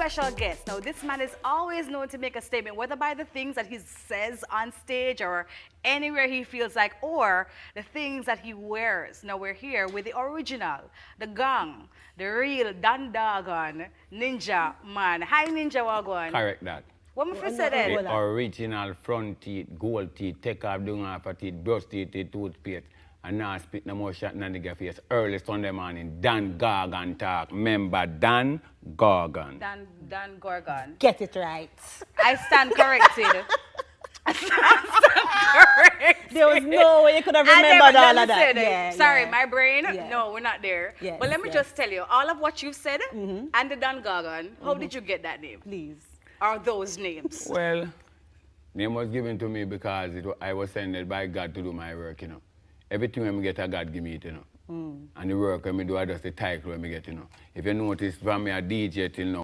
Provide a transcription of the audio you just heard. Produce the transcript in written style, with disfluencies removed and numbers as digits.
special guest. Now, this man is always known to make a statement, whether by the things that he says on stage or anywhere he feels like, or the things that he wears. Now, we're here with the original, the gang, the real Dan Doggone Ninja man. Hi, Ninja Wagwan. Correct that. What am I say then? The original front teeth, gold teeth, take off doing half a teeth, brush teeth, toothpaste, and now spit no more shot in the nigga face. Early Sunday morning, Dan Gorgon talk. Remember, Dan Gorgon. Dan Gorgon. Get it right. I stand corrected. I stand corrected. There was no way you could have remembered all of that. Yeah, sorry, my brain. Yeah. No, we're not there. Yes, but let me just tell you, all of what you said and the Dan Gorgon, how did you get that name? Please. Or those names? Well, name was given to me because I was sent by God to do my work, you know. Everything when I get, God give me it, you know. And the work when I do, I just the title when I get, you know. If you notice from me a DJ till now,